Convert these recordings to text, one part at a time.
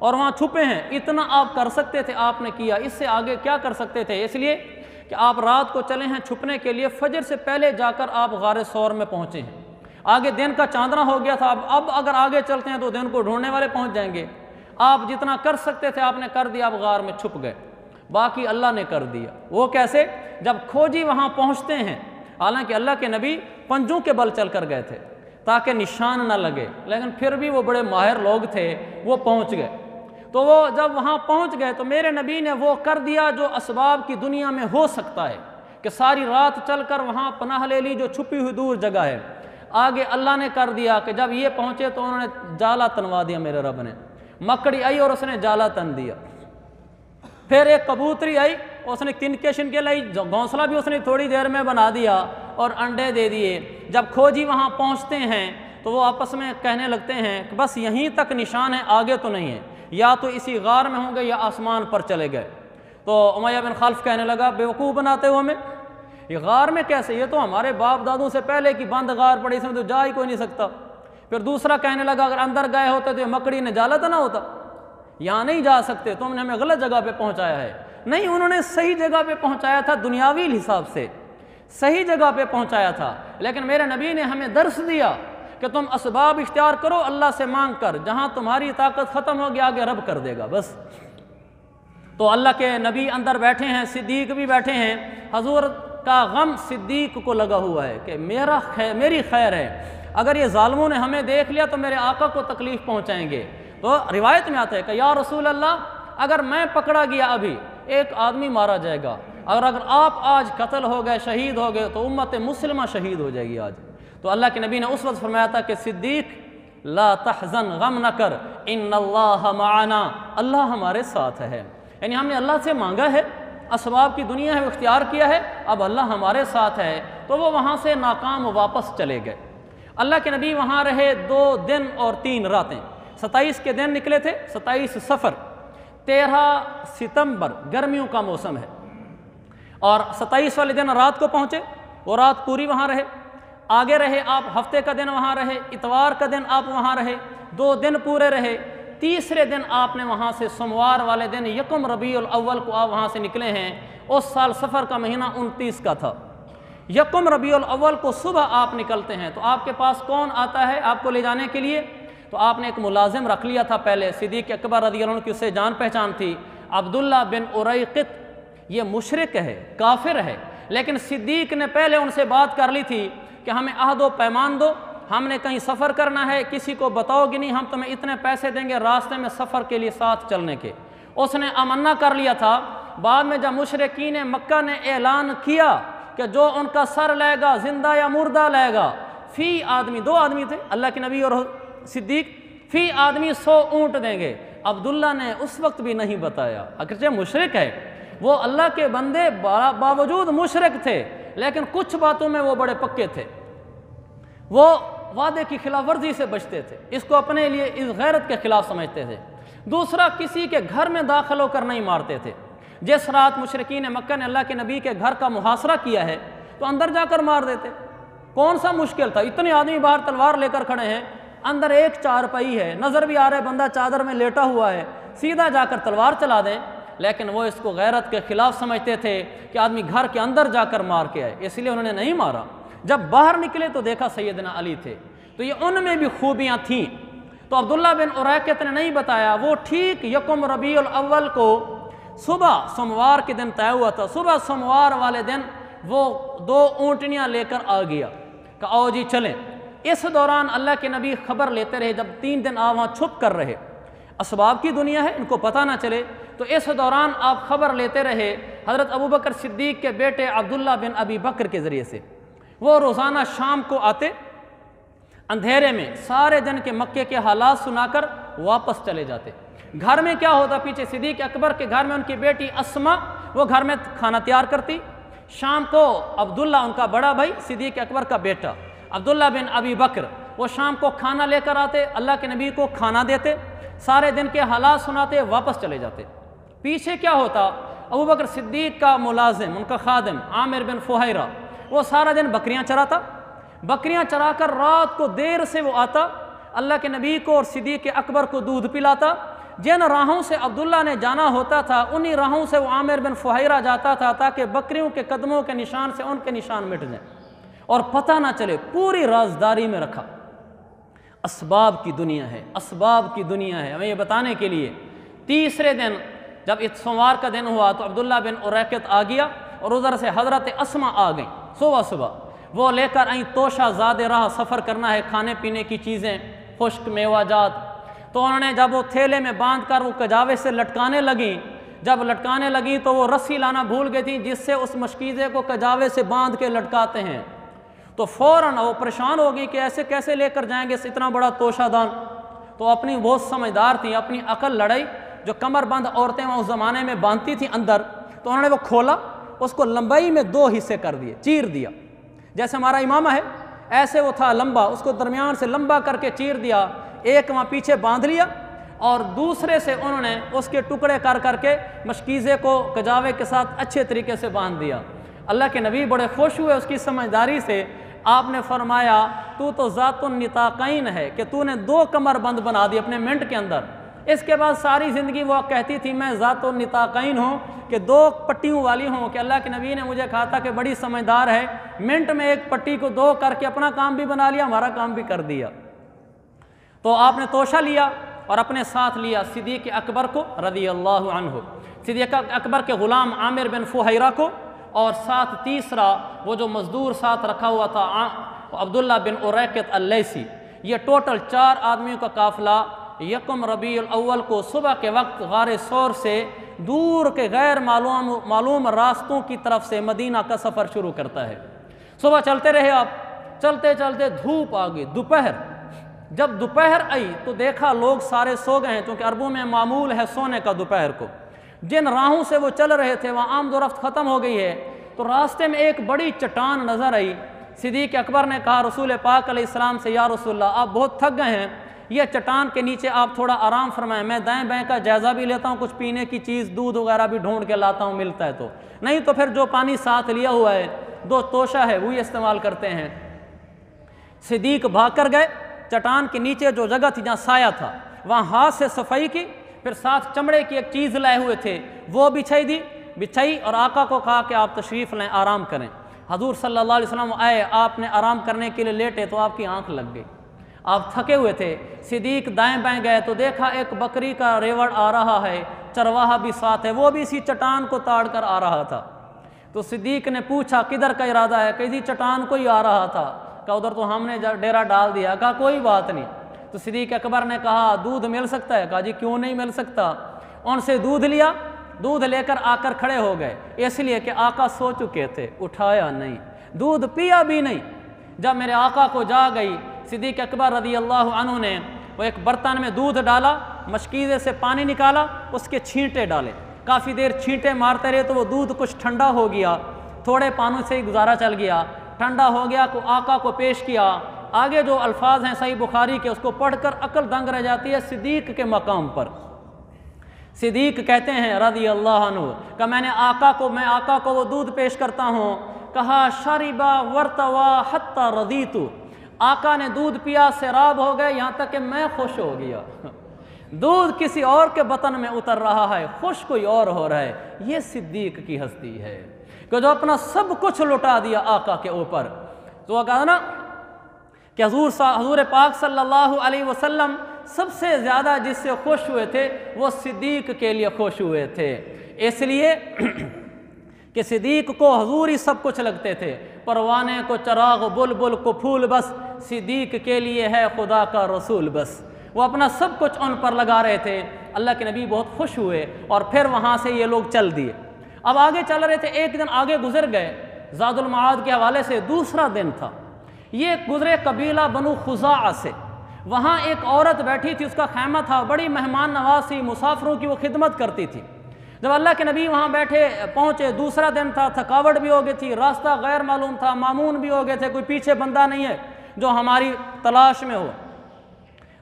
اور وہاں چھپے ہیں، اتنا آپ کر سکتے تھے آپ نے کیا، اس سے آگے کیا کر سکتے تھے؟ اس لیے کہ آپ رات کو چلے ہیں چھپنے کے لیے، فجر سے پہلے جا کر آپ غار ثور میں پہنچے ہیں، آگے دن کا چاندنا ہو گیا تھا، اب اگر آگے چلتے ہیں تو دن کو ڈھونڈنے والے پہنچ جائیں گے۔ آپ جتنا کر سکتے تھے آپ نے کر دیا، آپ غار میں چھپ گئے، باقی اللہ نے کر دیا۔ وہ کیسے؟ جب کھوجی وہاں پہنچتے ہیں، حالانکہ اللہ کے نبی پنجوں کے بل چل کر گئے تھے تاکہ نشان نہ لگے، لیکن پھر بھی وہ بڑے ماہر لوگ تھے، وہ پہنچ گئے۔ تو وہ جب وہاں پہنچ گئے تو میرے نبی نے وہ کر دیا جو اسباب کی دنیا میں ہو سکتا ہے، کہ ساری رات چل کر وہاں پناہ لے لی جو چھپی ہوئی دور جگہ ہے۔ آگے اللہ نے کر دیا کہ جب یہ پہنچے تو انہوں نے جالا تنوا دیا، میرے رب نے، مکڑی آئی اور اس نے جالا تن دیا۔ پھر ایک کبوتری آئی، اس نے تنکے شنکے لائی، گھونسلہ بھی اس نے تھوڑی دیر میں بنا دیا اور انڈے دے دیے۔ جب کھوجی وہاں پہنچتے ہیں تو وہ آپس میں کہنے لگتے ہیں کہ بس یہیں تک نشان ہے، آگے تو نہیں ہے، یا تو اسی غار میں ہوں گے یا آسمان پر چلے گئے۔ تو امیہ بن خلف کہنے لگا بیوقوف بناتے ہو ہمیں، یہ غار میں کیسے؟ یہ تو ہمارے باپ دادوں سے پہلے کی بند غار پڑی، اس میں تو جا ہی کوئی نہیں سکتا۔ پھر دوسرا کہنے لگا اگر اندر گئے ہوتے تو یہ مکڑی نے جالا تو نہ ہوتا، یہاں نہیں جا سکتے، تم نے ہمیں غلط جگہ پہ پہنچایا ہے۔ نہیں، انہوں نے صحیح جگہ پہ پہنچایا تھا، دنیاوی حساب سے صحیح جگہ پہ پہنچایا تھا، لیکن میرے نبی نے ہمیں درس دیا کہ تم اسباب اختیار کرو اللہ سے مانگ کر، جہاں تمہاری طاقت ختم ہوگی آگے رب کر دے گا بس۔ تو اللہ کے نبی اندر بیٹھے ہیں، صدیق بھی بیٹھے ہیں، حضور کا غم صدیق کو لگا ہوا ہے کہ میری خیر ہے، اگر یہ ظالموں نے ہمیں دیکھ لیا تو میرے آقا کو تکلیف پہنچائیں گے۔ تو روایت میں آتا ہے کہ یا رسول اللہ، اگر میں پکڑا گیا ابھی ایک آدمی مارا جائے گا، اگر آپ آج قتل ہو گئے، شہید ہو گئے تو امت مسلمہ شہید ہو جائے گی آج۔ تو اللہ کے نبی نے اس وقت فرمایا تھا کہ صدیق لا تحزن، غم نہ کر، ان اللہ معنا، اللہ ہمارے ساتھ ہے۔ یعنی ہم نے اللہ سے مانگا ہے، اسباب کی دنیا ہے وہ اختیار کیا ہے، اب اللہ ہمارے ساتھ ہے۔ تو وہ وہاں سے ناکام واپس چلے گئے۔ اللہ کے نبی وہاں رہے 2 دن اور 3 راتیں۔ 27 کے دن نکلے تھے، 27 صفر، 13 ستمبر، گرمیوں کا موسم ہے، اور 27 والے دن رات کو پہنچے، وہ رات پوری وہاں رہے۔ آگے رہے آپ، ہفتے کا دن وہاں رہے، اتوار کا دن آپ وہاں رہے، 2 دن پورے رہے۔ تیسرے دن آپ نے وہاں سے سوموار والے دن یکم ربیع الاول کو آپ وہاں سے نکلے ہیں۔ اس سال سفر کا مہینہ 29 کا تھا۔ یکم ربیع الاول کو صبح آپ نکلتے ہیں تو آپ کے پاس کون آتا ہے آپ کو لے جانے کے لیے؟ تو آپ نے ایک ملازم رکھ لیا تھا پہلے، صدیق اکبر رضی اللہ عنہ کی اس سے جان پہچان تھی، عبداللہ بن اریقط۔ یہ مشرک ہے، کافر ہے، لیکن صدیق نے پہلے ان سے بات کر لی تھی کہ ہمیں عہد و پیمان دو، ہم نے کہیں سفر کرنا ہے، کسی کو بتاؤ گے نہیں، ہم تمہیں اتنے پیسے دیں گے راستے میں سفر کے لیے ساتھ چلنے کے۔ اس نے امنا کر لیا تھا۔ بعد میں جب مشرکین مکہ نے اعلان کیا کہ جو ان کا سر لے گا زندہ یا مردہ لے گا، فی آدمی، 2 آدمی تھے اللہ کے نبی اور صدیق، فی آدمی 100 اونٹ دیں گے۔ عبداللہ نے اس وقت بھی نہیں بتایا، اگرچہ مشرک ہے، وہ اللہ کے بندے باوجود مشرک تھے، لیکن کچھ باتوں میں وہ بڑے پکے تھے، وہ وعدے کی خلاف ورزی سے بچتے تھے، اس کو اپنے لیے اس غیرت کے خلاف سمجھتے تھے۔ دوسرا، کسی کے گھر میں داخل ہو کر نہیں مارتے تھے۔ جس رات مشرکین مکہ نے اللہ کے نبی کے گھر کا محاصرہ کیا ہے تو اندر جا کر مار دیتے، کون سا مشکل تھا؟ اتنے آدمی باہر تلوار لے کر کھڑے ہیں، اندر ایک چارپائی ہے، نظر بھی آ رہا ہے بندہ چادر میں لیٹا ہوا ہے، سیدھا جا کر تلوار چلا دیں۔ لیکن وہ اس کو غیرت کے خلاف سمجھتے تھے کہ آدمی گھر کے اندر جا کر مار کے آئے، اس لیے انہوں نے نہیں مارا۔ جب باہر نکلے تو دیکھا سیدنا علی تھے، تو یہ ان میں بھی خوبیاں تھیں۔ تو عبداللہ بن اریقط نے نہیں بتایا، وہ ٹھیک یکم ربیع الاول کو صبح سوموار کے دن طے ہوا تھا، صبح سوموار والے دن وہ 2 اونٹنیاں لے کر آ گیا کہ آؤ جی چلیں۔ اس دوران اللہ کے نبی خبر لیتے رہے، جب 3 دن آپ وہاں چھپ کر رہے، اسباب کی دنیا ہے ان کو پتہ نہ چلے، تو اس دوران آپ خبر لیتے رہے حضرت ابوبکر صدیق کے بیٹے عبداللہ بن ابی بکر کے ذریعے سے۔ وہ روزانہ شام کو آتے، اندھیرے میں سارے دن کے مکے کے حالات سنا کر واپس چلے جاتے۔ گھر میں کیا ہوتا؟ پیچھے صدیق اکبر کے گھر میں ان کی بیٹی اسما، وہ گھر میں کھانا تیار کرتی۔ شام کو عبداللہ، ان کا بڑا بھائی، صدیق اکبر کا بیٹا عبداللہ بن ابی بکر، وہ شام کو کھانا لے کر آتے، اللہ کے نبی کو کھانا دیتے، سارے دن کے حالات سناتے، واپس چلے جاتے۔ پیچھے کیا ہوتا؟ ابوبکر صدیق کا ملازم، ان کا خادم عامر بن فہیرہ، وہ سارا دن بکریاں چراتا، بکریاں چرا کر رات کو دیر سے وہ آتا، اللہ کے نبی کو اور صدیق اکبر کو دودھ پلاتا۔ جن راہوں سے عبداللہ نے جانا ہوتا تھا انہی راہوں سے وہ عامر بن فہیرہ جاتا تھا تاکہ بکریوں کے قدموں کے نشان سے ان کے نشان مٹ جائیں اور پتہ نہ چلے، پوری رازداری میں رکھا۔ اسباب کی دنیا ہے، اسباب کی دنیا ہے۔ ہمیں یہ بتانے کے لیے تیسرے دن جب سوموار کا دن ہوا تو عبداللہ بن اریقط آ گیا اور ادھر سے حضرت اسما آ گئیں صبح وہ لے کر آئیں توشہ زاد راہ، سفر کرنا ہے، کھانے پینے کی چیزیں، خشک میوہ جات۔ تو انہوں نے جب وہ تھیلے میں باندھ کر وہ کجاوے سے لٹکانے لگیں، جب لٹکانے لگیں تو وہ رسی لانا بھول گئی تھیں جس سے اس مشکیزے کو کجاوے سے باندھ کے لٹکاتے ہیں۔ تو فوراً وہ پریشان ہو گئی کہ ایسے کیسے لے کر جائیں گے اتنا بڑا توشہ دان۔ تو اپنی بہت سمجھدار تھیں، اپنی عقل لڑائی، جو کمر بند عورتیں اس زمانے میں باندھتی تھیں اندر، تو انہوں نے وہ کھولا، اس کو لمبائی میں 2 حصے کر دیے، چیر دیا، جیسے ہمارا امامہ ہے ایسے وہ تھا لمبا، اس کو درمیان سے لمبا کر کے چیر دیا، ایک وہاں پیچھے باندھ لیا اور دوسرے سے انہوں نے اس کے ٹکڑے کر کے مشکیزے کو کجاوے کے ساتھ اچھے طریقے سے باندھ دیا۔ اللہ کے نبی بڑے خوش ہوئے اس کی سمجھداری سے۔ آپ نے فرمایا تو ذات النطاقین ہے کہ تو نے 2 کمر بند بنا دی اپنے منٹ کے اندر۔ اس کے بعد ساری زندگی وہ کہتی تھی میں ذات النطاقین ہوں، کہ 2 پٹیوں والی ہوں، کہ اللہ کے نبی نے مجھے کہا تھا کہ بڑی سمجھدار ہے، منٹ میں 1 پٹی کو 2 کر کے اپنا کام بھی بنا لیا، ہمارا کام بھی کر دیا۔ تو آپ نے توشہ لیا اور اپنے ساتھ لیا صدیق اکبر کو رضی اللہ عنہ، صدیق اکبر کے غلام عامر بن فہیرہ کو، اور ساتھ تیسرا وہ جو مزدور ساتھ رکھا ہوا تھا عبداللہ بن اریقط اللیثی۔ یہ ٹوٹل 4 آدمیوں کا قافلہ یکم ربیع الاول کو صبح کے وقت غار ثور سے دور کے غیر معلوم راستوں کی طرف سے مدینہ کا سفر شروع کرتا ہے۔ صبح چلتے رہے آپ، چلتے چلتے دھوپ آ گئی، دوپہر۔ جب دوپہر آئی تو دیکھا لوگ سارے سو گئے ہیں، کیونکہ عربوں میں معمول ہے سونے کا دوپہر کو۔ جن راہوں سے وہ چل رہے تھے وہاں آمد و رفت ختم ہو گئی ہے، تو راستے میں ایک بڑی چٹان نظر آئی۔ صدیق اکبر نے کہا رسول پاک علیہ السلام سے، یا رسول اللہ آپ بہت تھک گئے ہیں، یہ چٹان کے نیچے آپ تھوڑا آرام فرمائیں، میں دائیں بائیں کا جائزہ بھی لیتا ہوں، کچھ پینے کی چیز دودھ وغیرہ بھی ڈھونڈ کے لاتا ہوں، ملتا ہے تو، نہیں تو پھر جو پانی ساتھ لیا ہوا ہے 2 توشہ ہے وہی استعمال کرتے ہیں۔ صدیق بھاگ کر گئے، چٹان کے نیچے جو جگہ تھی جہاں سایہ تھا وہاں ہاتھ سے صفائی کی، پھر ساتھ چمڑے کی ایک چیز لائے ہوئے تھے وہ بچھائی اور آقا کو کہا کہ آپ تشریف لیں، آرام کریں۔ حضور صلی اللہ علیہ وسلم آئے، آپ نے آرام کرنے کے لیے لیٹے تو آپ کی آنکھ لگ گئی، آپ تھکے ہوئے تھے۔ صدیق دائیں بائیں گئے تو دیکھا ایک بکری کا ریوڑ آ رہا ہے، چرواہا بھی ساتھ ہے، وہ بھی اسی چٹان کو تاڑ کر آ رہا تھا۔ تو صدیق نے پوچھا کدھر کا ارادہ ہے؟ کہ اسی چٹان کو ہی آ رہا تھا۔ کہا ادھر تو ہم نے ڈیرا ڈال دیا۔ کہا کوئی بات نہیں۔ تو صدیق اکبر نے کہا دودھ مل سکتا ہے؟ کہا جی کیوں نہیں مل سکتا۔ ان سے دودھ لیا، دودھ لے کر آ کر کھڑے ہو گئے، اس لیے کہ آقا سو چکے تھے، اٹھایا نہیں، دودھ پیا بھی نہیں۔ جب میرے آقا کو جاگ گئی، صدیق اکبر رضی اللہ عنہ نے وہ ایک برتن میں دودھ ڈالا، مشکیزے سے پانی نکالا، اس کے چھینٹے ڈالے، کافی دیر چھینٹے مارتے رہے تو وہ دودھ کچھ ٹھنڈا ہو گیا، تھوڑے پانوں سے ہی گزارا چل گیا، ٹھنڈا ہو گیا کو آقا کو پیش کیا۔ آگے جو الفاظ ہیں صحیح بخاری کے اس کو پڑھ کر عقل دنگ رہ جاتی ہے صدیق کے مقام پر۔ صدیق کہتے ہیں رضی اللہ عنہ کہ میں آقا کو وہ دودھ پیش کرتا ہوں، کہا شربا ورتوا حتی رضیتو، آقا نے دودھ پیا، سیراب ہو گئے یہاں تک کہ میں خوش ہو گیا۔ دودھ کسی اور کے بطن میں اتر رہا ہے، خوش کوئی اور ہو رہا ہے۔ یہ صدیق کی ہستی ہے کہ جو اپنا سب کچھ لٹا دیا آقا کے اوپر۔ تو وہ کہا نا کہ حضور پاک صلی اللہ علیہ وسلم سب سے زیادہ جس سے خوش ہوئے تھے وہ صدیق کے لیے خوش ہوئے تھے، اس لیے کہ صدیق کو حضور ہی سب کچھ لگتے تھے، پروانے کو چراغ، بلبل کو پھول، بس صدیق کے لیے ہے خدا کا رسول بس۔ وہ اپنا سب کچھ ان پر لگا رہے تھے۔ اللہ کے نبی بہت خوش ہوئے اور پھر وہاں سے یہ لوگ چل دیے۔ اب آگے چل رہے تھے، ایک دن آگے گزر گئے، زاد المعاد کے حوالے سے دوسرا دن تھا، یہ گزرے قبیلہ بنو خزاعہ سے۔ وہاں ایک عورت بیٹھی تھی، اس کا خیمہ تھا، بڑی مہمان نوازی، مسافروں کی وہ خدمت کرتی تھی۔ جب اللہ کے نبی وہاں پہنچے، دوسرا دن تھا، تھکاوٹ بھی ہو گئی تھی، راستہ غیر معلوم تھا، مامون بھی ہو گئے تھے، کوئی پیچھے بندہ نہیں ہے جو ہماری تلاش میں ہو،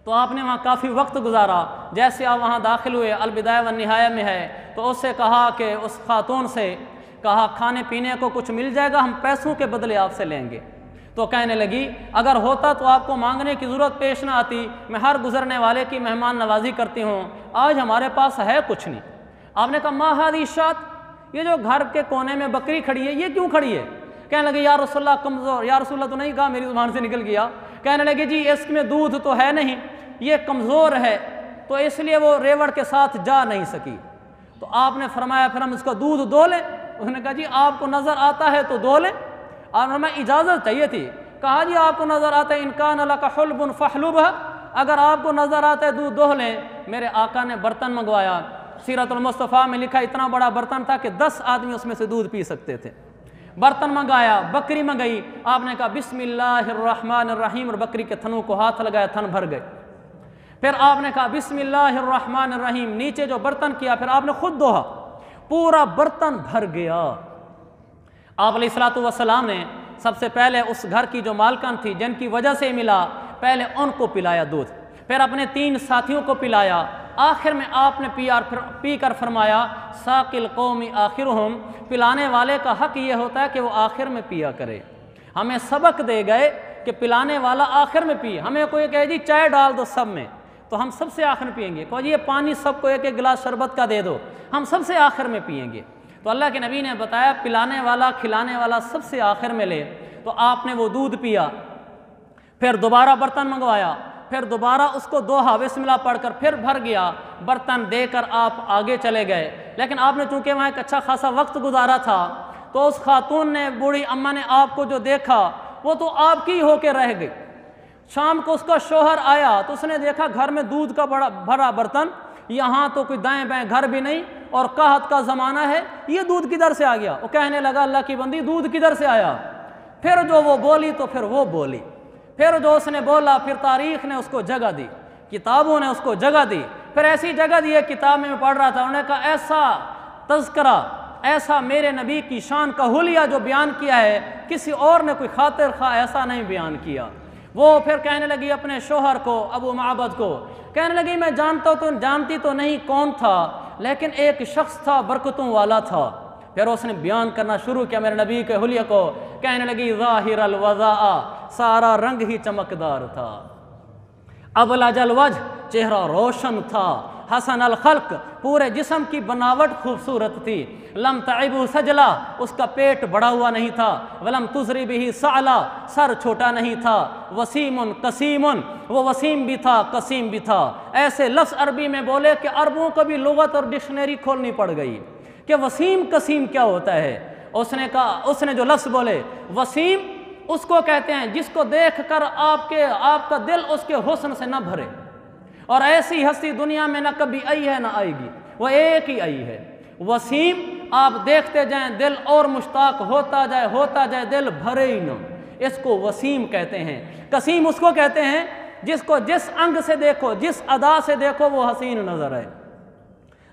تو آپ نے وہاں کافی وقت گزارا۔ جیسے آپ وہاں داخل ہوئے، البدایہ والنہایہ میں ہے، تو اس سے کہا کہ اس خاتون سے کہا کھانے پینے کو کچھ مل جائے گا، ہم پیسوں کے بدلے آپ سے لیں گے۔ تو کہنے لگی اگر ہوتا تو آپ کو مانگنے کی ضرورت پیش نہ آتی، میں ہر گزرنے والے کی مہمان نوازی کرتی ہوں، آج ہمارے پاس ہے کچھ نہیں۔ آپ نے کہا ما ہذی الشاۃ، یہ جو گھر کے کونے میں بکری کھڑی ہے یہ کیوں کھڑی ہے؟ کہنے لگے یا رسول اللہ کمزور، یا رسول اللہ تو نہیں کہا، میری زبان سے نکل گیا، کہنے لگے جی اس میں دودھ تو ہے نہیں، یہ کمزور ہے تو اس لیے وہ ریوڑ کے ساتھ جا نہیں سکی۔ تو آپ نے فرمایا پھر ہم اس کا دودھ دو لیں؟ اس نے کہا جی آپ کو نظر آتا ہے تو دو لیں۔ آپ نے فرمایا اجازت چاہیے تھی، کہا جی آپ کو نظر آتا ہے ان کان لک حلب فحلبہ، اگر آپ کو نظر آتا ہے دودھ دو لیں۔ میرے آقا نے برتن منگوایا، سیرت المصطفیٰ میں لکھا اتنا بڑا برتن تھا کہ 10 آدمی اس میں سے دودھ پی سکتے تھے۔ برتن منگایا، بکری منگائی، آپ نے کہا بسم اللہ الرحمن الرحیم، اور بکری کے تھنوں کو ہاتھ لگایا، تھن بھر گئے۔ پھر آپ نے کہا بسم اللہ الرحمن الرحیم، نیچے جو برتن کیا پھر آپ نے خود دوہا، پورا برتن بھر گیا۔ آپ علیہ الصلوۃ والسلام نے سب سے پہلے اس گھر کی جو مالکن تھی جن کی وجہ سے ملا، پہلے ان کو پلایا دودھ، پھر اپنے 3 ساتھیوں کو پلایا، آخر میں آپ نے پی کر فرمایا ساقی القوم آخرہم، پلانے والے کا حق یہ ہوتا ہے کہ وہ آخر میں پیا کرے۔ ہمیں سبق دے گئے کہ پلانے والا آخر میں پیے۔ ہمیں کوئی کہے جی چائے ڈال دو سب میں تو ہم سب سے آخر میں پیئیں گے، کوئی جی یہ پانی سب کو 1 گلاس شربت کا دے دو، ہم سب سے آخر میں پیئیں گے۔ تو اللہ کے نبی نے بتایا پلانے والا کھلانے والا سب سے آخر میں لے، تو آپ نے وہ دودھ پیا، پھر دوبارہ برتن منگوایا، پھر دوبارہ اس کو دوہا بسم اللہ پڑھ کر، پھر بھر گیا، برتن دے کر آپ آگے چلے گئے۔ لیکن آپ نے چونکہ وہاں ایک اچھا خاصا وقت گزارا تھا تو اس خاتون نے، بوڑھی اماں نے آپ کو جو دیکھا وہ تو آپ کی ہو کے رہ گئی۔ شام کو اس کا شوہر آیا تو اس نے دیکھا گھر میں دودھ کا بڑا بھرا برتن، یہاں تو کوئی دائیں بائیں گھر بھی نہیں اور قحط کا زمانہ ہے، یہ دودھ کدھر سے آ گیا؟ وہ کہنے لگا اللہ کی بندی دودھ کدھر سے آیا؟ پھر جو وہ بولی تو پھر وہ بولی، پھر جو اس نے بولا پھر تاریخ نے اس کو جگہ دی، کتابوں نے اس کو جگہ دی، پھر ایسی جگہ دی ہے کتاب میں پڑھ رہا تھا، انہوں نے کہا ایسا تذکرہ، ایسا میرے نبی کی شان کا حلیہ جو بیان کیا ہے کسی اور نے کوئی خاطر خواہ ایسا نہیں بیان کیا۔ وہ پھر کہنے لگی اپنے شوہر کو، ابو معبد کو، کہنے لگی میں جانتی تو نہیں کون تھا، لیکن ایک شخص تھا برکتوں والا تھا۔ پھر اس نے بیان کرنا شروع کیا میرے نبی کے حلیہ کو، کہنے لگی ظاہر الوضاء، سارا رنگ ہی چمکدار تھا، ابلج الوجہ، چہرہ روشن تھا، حسن الخلق، پورے جسم کی بناوٹ خوبصورت تھی، لم تعبہ سجلہ، اس کا پیٹ بڑا ہوا نہیں تھا، ولم تزری بہ سعلہ، سر چھوٹا نہیں تھا، وسیم قسیم، وہ وسیم بھی تھا قسیم بھی تھا۔ ایسے لفظ عربی میں بولے کہ عربوں کو بھی لغت اور ڈکشنری کھولنی پڑ گئی کہ وسیم قسیم کیا ہوتا ہے۔ اس نے کہا، اس نے جو لفظ بولے وسیم، اس کو کہتے ہیں جس کو دیکھ کر آپ کا دل اس کے حسن سے نہ بھرے، اور ایسی ہستی دنیا میں نہ کبھی آئی ہے نہ آئے گی، وہ ایک ہی آئی ہے۔ وسیم، آپ دیکھتے جائیں دل اور مشتاق ہوتا جائے دل بھرے ہی نہ، اس کو وسیم کہتے ہیں۔ قسیم اس کو کہتے ہیں جس کو جس انگ سے دیکھو، جس ادا سے دیکھو وہ حسین نظر آئے،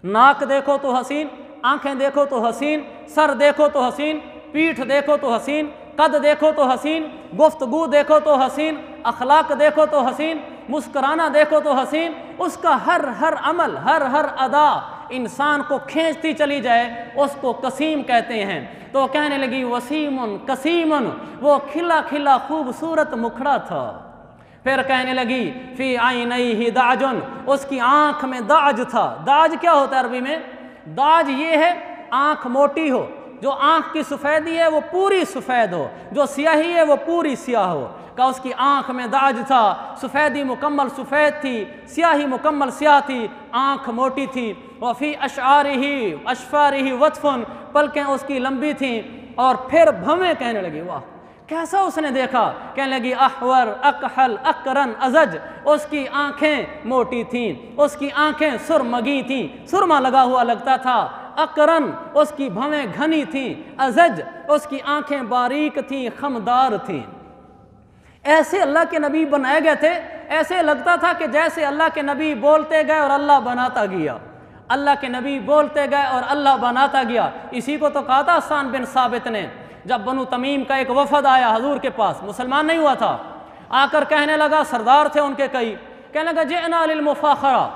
ناک دیکھو تو حسین، آنکھیں دیکھو تو حسین، سر دیکھو تو حسین، پیٹھ دیکھو تو حسین، قد دیکھو تو حسین، گفتگو دیکھو تو حسین، اخلاق دیکھو تو حسین، مسکرانا دیکھو تو حسین، اس کا ہر عمل، ہر ادا انسان کو کھینچتی چلی جائے، اس کو قسیم کہتے ہیں۔ تو کہنے لگی وسیم قسیم، وہ کھلا کھلا خوبصورت مکھڑا تھا۔ پھر کہنے لگی فی عینیہ دعج، اس کی آنکھ میں دعج تھا۔ دعج کیا ہوتا ہے عربی میں؟ دعج یہ ہے آنکھ موٹی ہو، جو آنکھ کی سفیدی ہے وہ پوری سفید ہو، جو سیاہی ہے وہ پوری سیاہ ہو۔ کہ اس کی آنکھ میں دعج تھا، سفیدی مکمل سفید تھی، سیاہی مکمل سیاہ تھی، آنکھ موٹی تھی۔ وفی اشفارہ وطف، پلکیں اس کی لمبی تھیں، اور پھر بھویں کہنے لگی واہ کیسا اس نے دیکھا، کہنے لگی احور اکحل اکرن ازج، اس کی آنکھیں موٹی تھیں، اس کی آنکھیں سرمگی تھیں، سرما لگا ہوا لگتا تھا، اکرن اس کی بھویں گھنی تھیں، ازج اس کی آنکھیں باریک تھیں، خمدار تھیں۔ ایسے اللہ کے نبی بنائے گئے تھے، ایسے لگتا تھا کہ جیسے اللہ کے نبی بولتے گئے اور اللہ بناتا گیا، اللہ کے نبی بولتے گئے اور اللہ بناتا گیا۔ اسی کو تو کہا تھا حسان بن ثابت نے، جب بنو تمیم کا ایک وفد آیا حضور کے پاس، مسلمان نہیں ہوا تھا، آ کر کہنے لگا، سردار تھے ان کے کئی، کہنے لگا جئنا للمفاخرہ،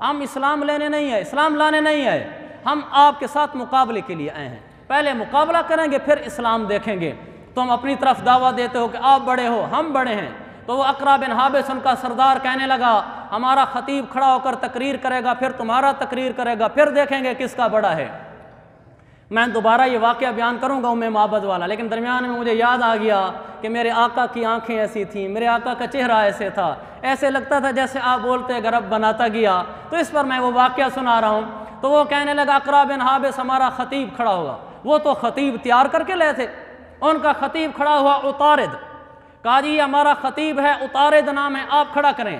ہم اسلام لینے نہیں آئے، اسلام لانے نہیں آئے، ہم آپ کے ساتھ مقابلے کے لیے آئے ہیں، پہلے مقابلہ کریں گے پھر اسلام دیکھیں گے۔ تم اپنی طرف دعویٰ دیتے ہو کہ آپ بڑے ہو، ہم بڑے ہیں۔ تو وہ اقرا بن حابس ان کا سردار کہنے لگا ہمارا خطیب کھڑا ہو کر تقریر کرے گا، پھر تمہارا تقریر کرے گا، پھر دیکھیں گے کس کا بڑا ہے۔ میں دوبارہ یہ واقعہ بیان کروں گا معبد والا، لیکن درمیان میں مجھے یاد آ گیا کہ میرے آقا کی آنکھیں ایسی تھیں، میرے آقا کا چہرہ ایسے تھا، ایسے لگتا تھا جیسے آپ بولتے اگر رب بناتا گیا۔ تو اس پر میں وہ واقعہ سنا رہا ہوں۔ تو وہ کہنے لگا اقرا بن حابس ہمارا خطیب کھڑا ہوگا۔ وہ تو خطیب تیار کر کے لے تھے، ان کا خطیب کھڑا ہوا عطارد، کہا جی ہمارا خطیب ہے، عطارد نام ہے، آپ کھڑا کریں۔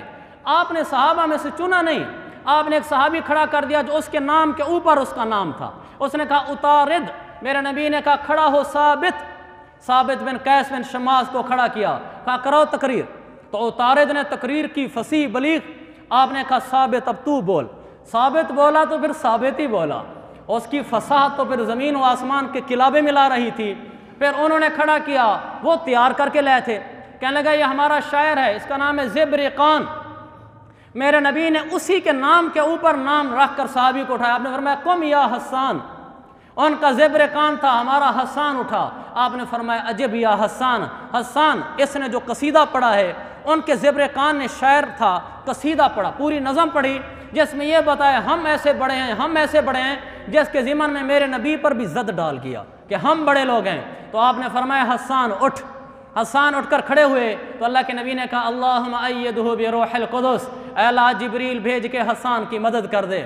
آپ نے صحابہ میں سے چنا نہیں، آپ نے ایک صحابی کھڑا کر دیا جو اس کے نام کے اوپر اس کا نام تھا۔ اس نے کہا عطارد، میرے نبی نے کہا کھڑا ہو ثابت بن قیس بن شماس کو کھڑا کیا، کہا کرو تقریر۔ تو عطارد نے تقریر کی فصیح بلیغ۔ آپ نے کہا ثابت اب تو بول۔ ثابت بولا تو پھر ثابت ہی بولا، اس کی فصاحت تو پھر زمین و آسمان کے کلابے ملا رہی تھی۔ پھر انہوں نے کھڑا کیا، وہ تیار کر کے لائے تھے، کہنے لگا یہ ہمارا شاعر ہے، اس کا نام ہے زبرقان۔ میرے نبی نے اسی کے نام کے اوپر نام رکھ کر صحابی کو اٹھایا۔ آپ نے فرمایا قم یا حسان، ان کا زبرقان تھا، ہمارا حسان اٹھا۔ آپ نے فرمایا عجب یا حسان، حسان اس نے جو قصیدہ پڑھا ہے، ان کے زبرقان نے شاعر تھا، قصیدہ پڑھا، پوری نظم پڑھی جس میں یہ بتایا ہم ایسے بڑے ہیں، ہم ایسے بڑے ہیں، جس کے ضمن میں میرے نبی پر بھی زد ڈال کیا کہ ہم بڑے لوگ ہیں۔ تو آپ نے فرمایا حسان اٹھ۔ حسان اٹھ کر کھڑے ہوئے تو اللہ کے نبی نے کہا اللہم ایدہ بروح القدس، اے اللہ جبریل بھیج کے حسان کی مدد کر دے۔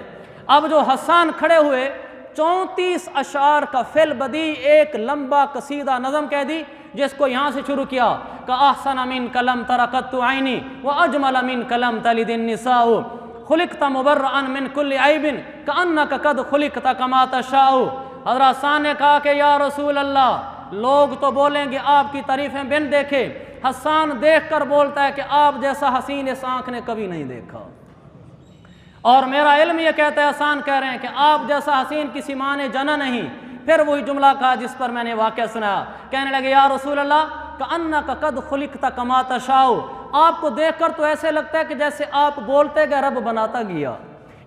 اب جو حسان کھڑے ہوئے 34 اشعار کا فل بدی ایک لمبا قصیدہ نظم کہہ دی، جس کو یہاں سے شروع کیا کہ احسن من کلم ترکت عینی واجمل من کلم تلد النساء، خلقت مبرئا من کل عیب کانک قد خلقت کما تشاء۔ حضرت حسان نے کہا کہ یا رسول اللہ، لوگ تو بولیں گے آپ کی تعریفیں بن دیکھے، حسان دیکھ کر بولتا ہے کہ آپ جیسا حسین اس آنکھ نے کبھی نہیں دیکھا، اور میرا علم یہ کہتا ہے، حسان کہہ رہے ہیں کہ آپ جیسا حسین کسی ماں نے جنا نہیں۔ پھر وہی جملہ کہا جس پر میں نے واقعہ سنایا، کہنے لگے یا رسول اللہ کأنک قد خلقت کما تشاء، آپ کو دیکھ کر تو ایسے لگتا ہے کہ جیسے آپ بولتے گئے رب بناتا گیا۔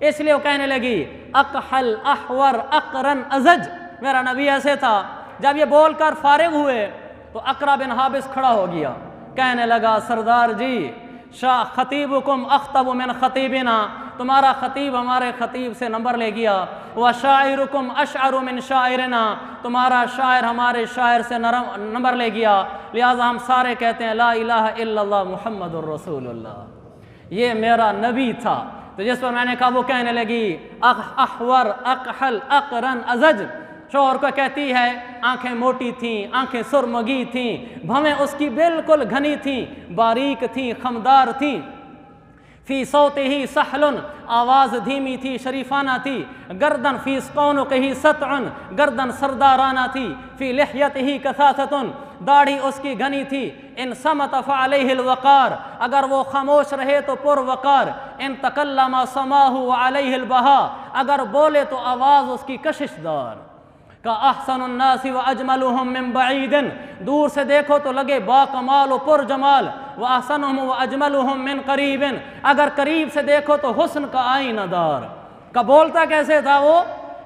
اس لیے وہ کہنے لگی اکحل احور اقرن ازج، میرا نبی ایسے تھا۔ جب یہ بول کر فارغ ہوئے تو اقرا بن حابس کھڑا ہو گیا، کہنے لگا سردار جی خطیبکم اخطب من خطیبنا، تمہارا خطیب ہمارے خطیب سے نمبر لے گیا، وشاعرکم اشعر من شاعرنا، تمہارا شاعر ہمارے شاعر سے نمبر لے گیا، لہٰذا ہم سارے کہتے ہیں لا الہ الا اللہ محمد الرسول اللہ، یہ میرا نبی تھا۔ تو جس پر میں نے کہا وہ کہنے لگی احور اکحل اقرن ازج، شوہر کو کہتی ہے آنکھیں موٹی تھیں، آنکھیں سرمگی تھیں، بھویں اس کی بالکل گھنی تھیں، باریک تھیں، خمدار تھیں، فی صوتہ سحل، آواز دھیمی تھی، شریفانہ تھی، گردن فی عنقہ سطع، گردن سردارانہ تھی، فی لحیتہ کثاثۃ، داڑھی اس کی گھنی تھی، ان صمت فعلیہ الوقار، اگر وہ خاموش رہے تو پروقار، ان تکلم سماہ علیہ البہا، اگر بولے تو آواز اس کی کشش دار، کا احسن الناس واجملهم من بعید، دور سے دیکھو تو لگے با کمال و پر جمال، واحسنهم واجملهم من قریب، اگر قریب سے دیکھو تو حسن کا آئینہ دار۔ کا بولتا کیسے تھا وہ؟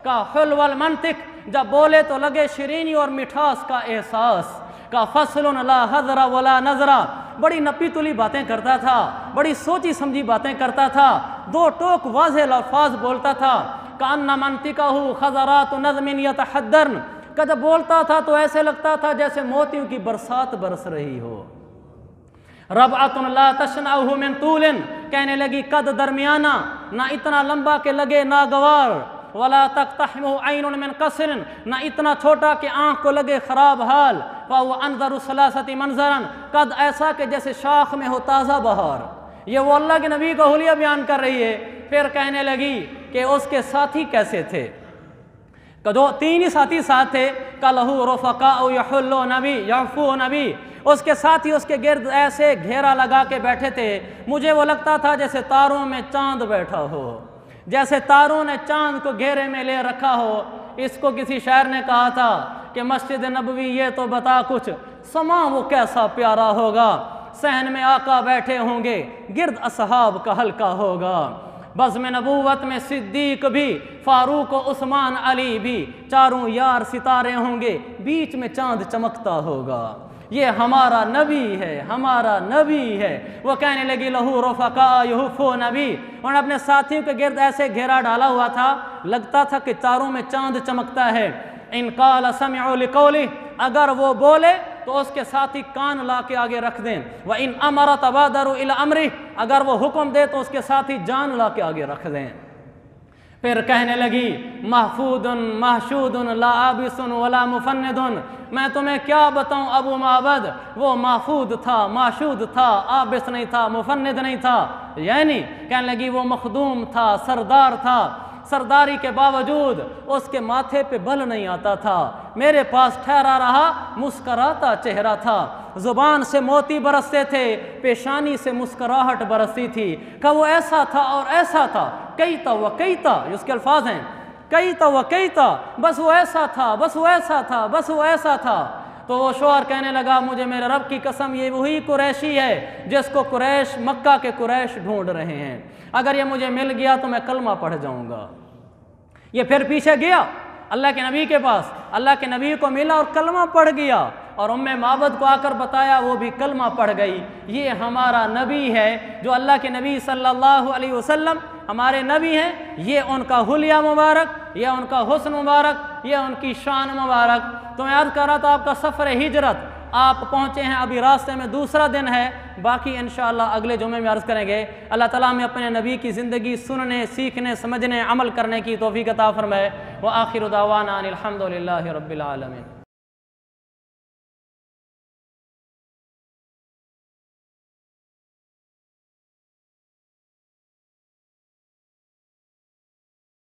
کا حلو المنطق، جب بولے تو لگے شیرینی اور مٹھاس کا احساس، کا فصل لا حذر ولا نظر، بڑی نپی تلی باتیں کرتا تھا، بڑی سوچی سمجھی باتیں کرتا تھا، دو ٹوک واضح الفاظ بولتا تھا، کأن منطقہ خضرات نظم یتحدرن، کہ جب بولتا تھا تو ایسے لگتا تھا جیسے موتیوں کی برسات برس رہی ہو۔ ربعۃ لا تشنعہ من طول، کہنے لگی قد درمیانہ، نہ اتنا لمبا کہ لگے ناگوار، ولا تقتحمہ عین من قصر، نہ اتنا چھوٹا کہ آنکھ کو لگے خراب حال، فهو انظر الثلاثۃ منظرا، قد ایسا کہ جیسے شاخ میں ہو تازہ بہار۔ یہ وہ اللہ کے نبی کو حلیہ بیان کر رہی ہے۔ پھر کہنے لگی کہ اس کے ساتھی کیسے تھے، کہ جو 3 ہی ساتھی ساتھ تھے، کلہ رفقاء یحلو نبی یعفو نبی، اس کے ساتھی اس کے گرد ایسے گھیرا لگا کے بیٹھے تھے، مجھے وہ لگتا تھا جیسے تاروں میں چاند بیٹھا ہو، جیسے تاروں نے چاند کو گھیرے میں لے رکھا ہو۔ اس کو کسی شاعر نے کہا تھا کہ مسجد نبوی یہ تو بتا کچھ، سما وہ کیسا پیارا ہوگا، صحن میں آقا بیٹھے ہوں گے، گرد اصحاب کا حلقہ ہوگا، بزم نبوت میں صدیق بھی، فاروق و عثمان علی بھی، چاروں یار ستارے ہوں گے، بیچ میں چاند چمکتا ہوگا۔ یہ ہمارا نبی ہے، ہمارا نبی ہے۔ وہ کہنے لگی لہو رفقاء یحفون بی، انہوں نے اپنے ساتھیوں کے گرد ایسے گھیرا ڈالا ہوا تھا لگتا تھا کہ تاروں میں چاند چمکتا ہے۔ ان قال سمعوا لقولہ، اگر وہ بولے تو اس کے ساتھی کان لا کے آگے رکھ دیں۔ وَإِنْ أَمَرَ تَبَادَرُوا إِلَىٰ أَمْرِهِ، اگر وہ حکم دے تو اس کے ساتھی جان لا کے آگے رکھ دیں۔ پھر کہنے لگی محفوظ محشود لا عابس ولا مفند، میں تمہیں کیا بتاؤں ابو معبد، وہ محفوظ تھا، محشود تھا، عابس نہیں تھا، مفند نہیں تھا، یعنی کہنے لگی وہ مخدوم تھا، سردار تھا، سرداری کے باوجود اس کے ماتھے پہ بل نہیں آتا تھا، میرے پاس ٹھہرا رہا، مسکراتا چہرہ تھا، زبان سے موتی برستے تھے، پیشانی سے مسکراہٹ برستی تھی، کہ وہ ایسا تھا اور ایسا تھا، کیتا و کیتا، اس کے الفاظ ہیں، کیتا و کیتا، بس وہ ایسا تھا، بس وہ ایسا تھا، بس وہ ایسا تھا۔ تو وہ شوہر کہنے لگا مجھے میرے رب کی قسم یہ وہی قریشی ہے جس کو قریش، مکہ کے قریش ڈھونڈ رہے ہیں، اگر یہ مجھے مل گیا تو میں کلمہ پڑھ جاؤں گا۔ یہ پھر پیچھے گیا اللہ کے نبی کے پاس، اللہ کے نبی کو ملا اور کلمہ پڑھ گیا، اور معبد کو آ کر بتایا، وہ بھی کلمہ پڑھ گئی۔ یہ ہمارا نبی ہے، جو اللہ کے نبی صلی اللہ علیہ وسلم ہمارے نبی ہیں، یہ ان کا حلیہ مبارک، یہ ان کا حسن مبارک، یہ ان کی شان مبارک۔ تو میں عرض کر رہا تھا آپ کا سفر ہجرت، آپ پہنچے ہیں، ابھی راستے میں دوسرا دن ہے، باقی انشاءاللہ اگلے جمعے میں عرض کریں گے۔ اللہ تعالیٰ میں اپنے نبی کی زندگی سننے، سیکھنے، سمجھنے، عمل کرنے کی توفیق عطا فرمائے۔ وآخر دعوانا ان الحمد للہ رب العالمین۔